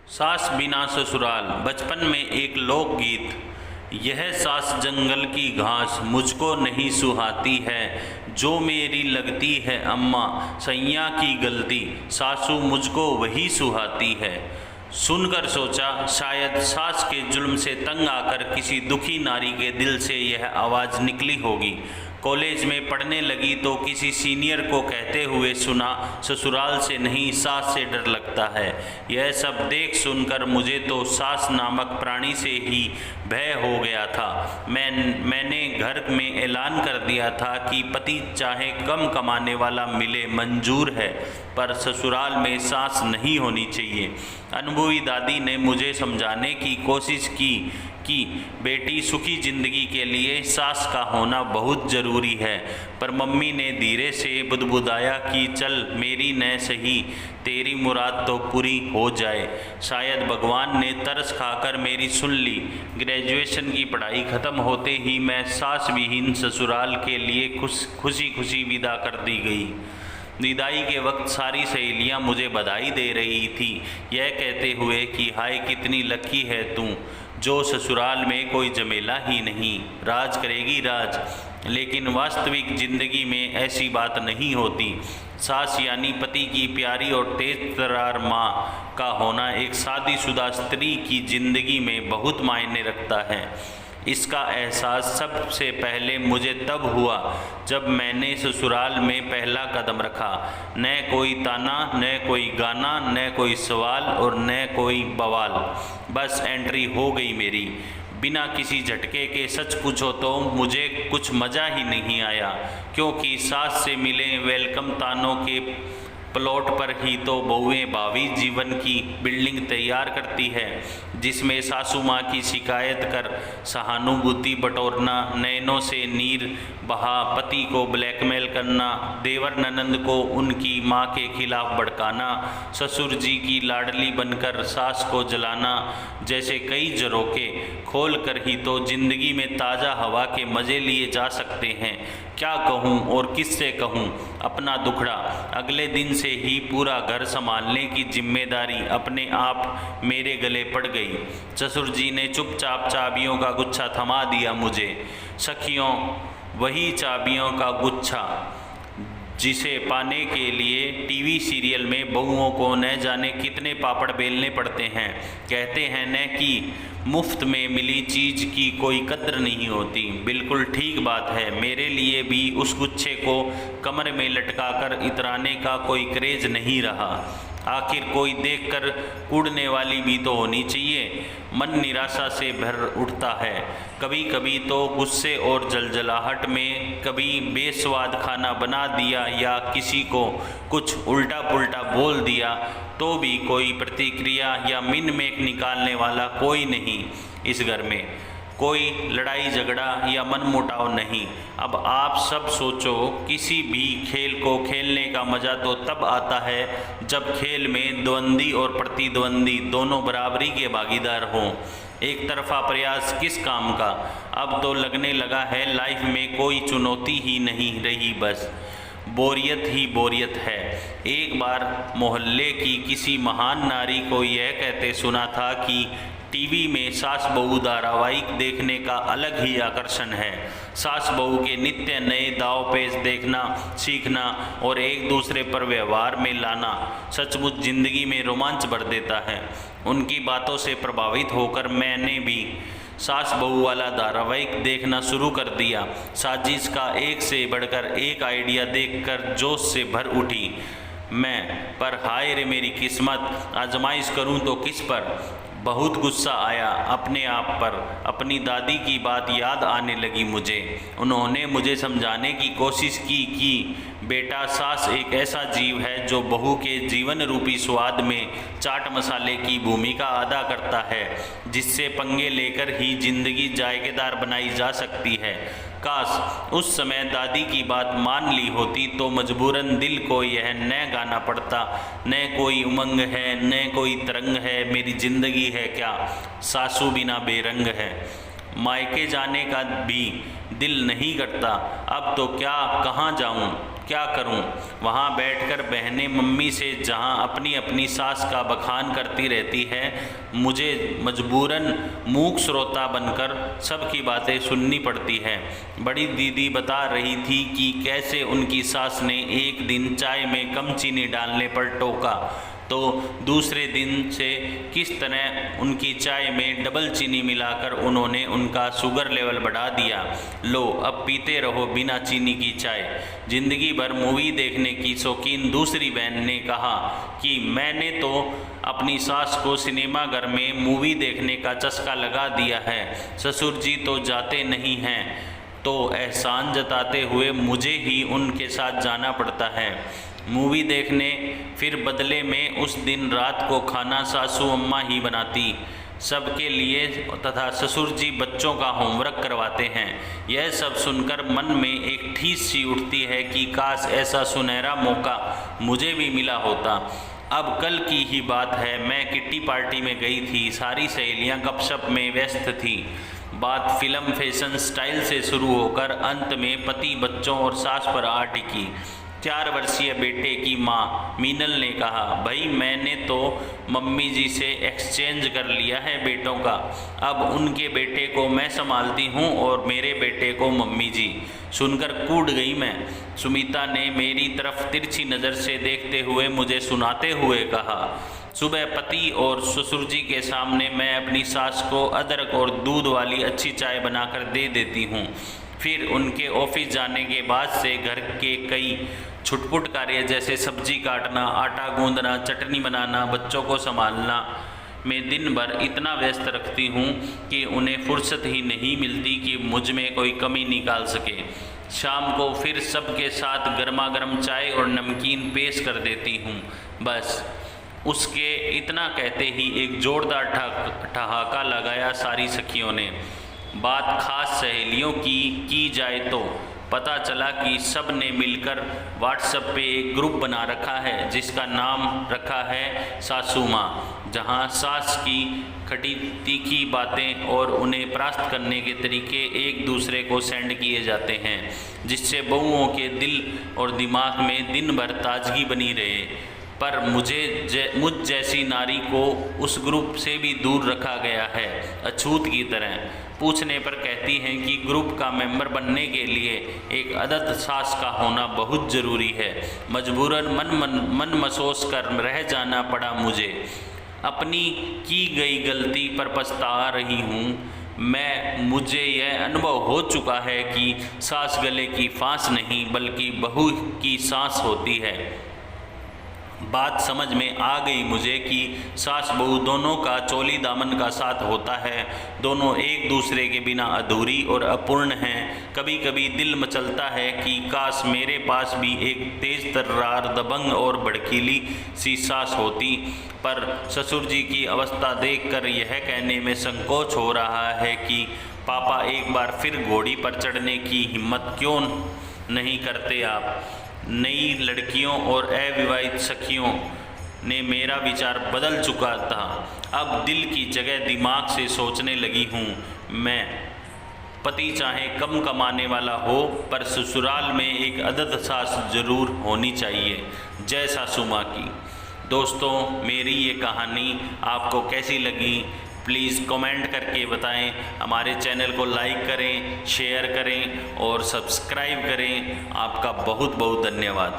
सास बिना ससुराल। बचपन में एक लोकगीत। यह सास जंगल की घास मुझको नहीं सुहाती है, जो मेरी लगती है अम्मा सैया की गलती, सासू मुझको वही सुहाती है। सुनकर सोचा, शायद सास के जुल्म से तंग आकर किसी दुखी नारी के दिल से यह आवाज़ निकली होगी। कॉलेज में पढ़ने लगी तो किसी सीनियर को कहते हुए सुना, ससुराल से नहीं सास से डर लगता है। यह सब देख सुनकर मुझे तो सास नामक प्राणी से ही भय हो गया था। मैंने घर में ऐलान कर दिया था कि पति चाहे कम कमाने वाला मिले मंजूर है, पर ससुराल में सास नहीं होनी चाहिए। अनुभवी दादी ने मुझे समझाने की कोशिश की कि बेटी सुखी जिंदगी के लिए सास का होना बहुत ज़रूरी है, पर मम्मी ने धीरे से बुदबुदाया कि चल मेरी न सही तेरी मुराद तो पूरी हो जाए। शायद भगवान ने तरस खाकर मेरी सुन ली। ग्रेजुएशन की पढ़ाई ख़त्म होते ही मैं सास विहीन ससुराल के लिए खुशी खुशी विदा कर दी गई। विदाई के वक्त सारी सहेलियां मुझे बधाई दे रही थी, यह कहते हुए कि हाय कितनी लकी है तू, जो ससुराल में कोई झमेला ही नहीं, राज करेगी राज। लेकिन वास्तविक ज़िंदगी में ऐसी बात नहीं होती। सास यानी पति की प्यारी और तेज तर्रार माँ का होना एक शादीशुदा स्त्री की ज़िंदगी में बहुत मायने रखता है। इसका एहसास सबसे पहले मुझे तब हुआ जब मैंने ससुराल में पहला कदम रखा। न कोई ताना, न कोई गाना, न कोई सवाल और न कोई बवाल, बस एंट्री हो गई मेरी बिना किसी झटके के। सच पूछो तो मुझे कुछ मज़ा ही नहीं आया, क्योंकि सास से मिले वेलकम तानों के प्लॉट पर ही तो बहुएं भावी जीवन की बिल्डिंग तैयार करती है, जिसमें सासू माँ की शिकायत कर सहानुभूति बटोरना, नैनों से नीर बहा पति को ब्लैकमेल करना, देवर ननंद को उनकी माँ के खिलाफ भड़काना, ससुर जी की लाडली बनकर सास को जलाना, जैसे कई झरोके खोल कर ही तो जिंदगी में ताज़ा हवा के मज़े लिए जा सकते हैं। क्या कहूँ और किससे कहूँ अपना दुखड़ा। अगले दिन से ही पूरा घर संभालने की जिम्मेदारी अपने आप मेरे गले पड़ गई। ससुर जी ने चुपचाप चाबियों का गुच्छा थमा दिया मुझे। सखियों, वही चाबियों का गुच्छा जिसे पाने के लिए टीवी सीरियल में बहुओं को न जाने कितने पापड़ बेलने पड़ते हैं। कहते हैं न कि मुफ्त में मिली चीज़ की कोई कद्र नहीं होती। बिल्कुल ठीक बात है। मेरे लिए भी उस गुच्छे को कमर में लटकाकर इतराने का कोई क्रेज नहीं रहा। आखिर कोई देखकर कूदने वाली भी तो होनी चाहिए। मन निराशा से भर उठता है। कभी कभी तो गुस्से और जलजलाहट में कभी बेस्वाद खाना बना दिया या किसी को कुछ उल्टा पुल्टा बोल दिया तो भी कोई प्रतिक्रिया या मिन मेक निकालने वाला कोई नहीं। इस घर में कोई लड़ाई झगड़ा या मनमुटाव नहीं। अब आप सब सोचो, किसी भी खेल को खेलने का मज़ा तो तब आता है जब खेल में द्वंद्वी और प्रतिद्वंदी दोनों बराबरी के भागीदार हों। एक तरफा प्रयास किस काम का। अब तो लगने लगा है लाइफ में कोई चुनौती ही नहीं रही, बस बोरियत ही बोरियत है। एक बार मोहल्ले की किसी महान नारी को यह कहते सुना था कि टीवी में सास बहू धारावाहिक देखने का अलग ही आकर्षण है। सास बहू के नित्य नए दाव पेच देखना, सीखना और एक दूसरे पर व्यवहार में लाना सचमुच जिंदगी में रोमांच भर देता है। उनकी बातों से प्रभावित होकर मैंने भी सास बहू वाला धारावाहिक देखना शुरू कर दिया। साजिश का एक से बढ़कर एक आइडिया देखकर जोश से भर उठी मैं। पर हाय रे मेरी किस्मत, आजमाइश करूं तो किस पर। बहुत गुस्सा आया अपने आप पर। अपनी दादी की बात याद आने लगी मुझे। उन्होंने मुझे समझाने की कोशिश की कि बेटा, सास एक ऐसा जीव है जो बहू के जीवन रूपी स्वाद में चाट मसाले की भूमिका अदा करता है, जिससे पंगे लेकर ही जिंदगी जायकेदार बनाई जा सकती है। काश उस समय दादी की बात मान ली होती तो मजबूरन दिल को यह न गाना पड़ता, न कोई उमंग है न कोई तरंग है, मेरी जिंदगी है क्या सासू बिना बेरंग है। मायके जाने का भी दिल नहीं करता। अब तो क्या कहाँ जाऊँ, क्या करूं? वहां बैठकर बहनें मम्मी से जहां अपनी अपनी सास का बखान करती रहती है, मुझे मजबूरन मूक श्रोता बनकर सबकी बातें सुननी पड़ती है। बड़ी दीदी बता रही थी कि कैसे उनकी सास ने एक दिन चाय में कम चीनी डालने पर टोका तो दूसरे दिन से किस तरह उनकी चाय में डबल चीनी मिलाकर उन्होंने उनका शुगर लेवल बढ़ा दिया। लो अब पीते रहो बिना चीनी की चाय। ज़िंदगी भर मूवी देखने की शौकीन दूसरी बहन ने कहा कि मैंने तो अपनी सास को सिनेमा घर में मूवी देखने का चस्का लगा दिया है, ससुर जी तो जाते नहीं हैं, तो एहसान जताते हुए मुझे ही उनके साथ जाना पड़ता है मूवी देखने। फिर बदले में उस दिन रात को खाना सासू अम्मा ही बनाती सबके लिए तथा ससुर जी बच्चों का होमवर्क करवाते हैं। यह सब सुनकर मन में एक ठीस सी उठती है कि काश ऐसा सुनहरा मौका मुझे भी मिला होता। अब कल की ही बात है, मैं किट्टी पार्टी में गई थी। सारी सहेलियां गपशप में व्यस्त थी। बात फिल्म फैशन स्टाइल से शुरू होकर अंत में पति बच्चों और सास पर आ टिकी। 4 वर्षीय बेटे की मां मीनल ने कहा, भाई मैंने तो मम्मी जी से एक्सचेंज कर लिया है बेटों का, अब उनके बेटे को मैं संभालती हूँ और मेरे बेटे को मम्मी जी। सुनकर कूद गई मैं। सुमिता ने मेरी तरफ तिरछी नज़र से देखते हुए मुझे सुनाते हुए कहा, सुबह पति और ससुर जी के सामने मैं अपनी सास को अदरक और दूध वाली अच्छी चाय बनाकर दे देती हूँ। फिर उनके ऑफिस जाने के बाद से घर के कई छुटपुट कार्य जैसे सब्जी काटना, आटा गूंदना, चटनी बनाना, बच्चों को संभालना में दिन भर इतना व्यस्त रखती हूँ कि उन्हें फुर्सत ही नहीं मिलती कि मुझ में कोई कमी निकाल सके। शाम को फिर सबके साथ गर्मा गर्म चाय और नमकीन पेश कर देती हूँ। बस उसके इतना कहते ही एक जोरदार ठहाका लगाया सारी सखियों ने। बात खास सहेलियों की जाए तो पता चला कि सब ने मिलकर व्हाट्सएप पे एक ग्रुप बना रखा है जिसका नाम रखा है सासू माँ, जहाँ सास की खटी तीखी बातें और उन्हें परास्त करने के तरीके एक दूसरे को सेंड किए जाते हैं, जिससे बहुओं के दिल और दिमाग में दिन भर ताजगी बनी रहे। पर मुझ जैसी नारी को उस ग्रुप से भी दूर रखा गया है, अछूत की तरह। पूछने पर कहती हैं कि ग्रुप का मेंबर बनने के लिए एक अदद सास का होना बहुत ज़रूरी है। मजबूरन मन महसूस कर रह जाना पड़ा मुझे। अपनी की गई गलती पर पछता रही हूँ। मुझे यह अनुभव हो चुका है कि सास गले की फांस नहीं बल्कि बहू की सांस होती है। बात समझ में आ गई मुझे कि सास बहू दोनों का चोली दामन का साथ होता है, दोनों एक दूसरे के बिना अधूरी और अपूर्ण हैं। कभी कभी दिल मचलता है कि काश मेरे पास भी एक तेज तर्रार, दबंग और भड़कीली सी सास होती, पर ससुर जी की अवस्था देखकर यह कहने में संकोच हो रहा है कि पापा एक बार फिर घोड़ी पर चढ़ने की हिम्मत क्यों नहीं करते आप। नई लड़कियों और अविवाहित सखियों ने मेरा विचार बदल चुका था। अब दिल की जगह दिमाग से सोचने लगी हूँ। मैं पति चाहे कम कमाने वाला हो पर ससुराल में एक अदद सास जरूर होनी चाहिए। जय सासू माँ की। दोस्तों, मेरी ये कहानी आपको कैसी लगी प्लीज़ कमेंट करके बताएं। हमारे चैनल को लाइक करें, शेयर करें और सब्सक्राइब करें। आपका बहुत बहुत धन्यवाद।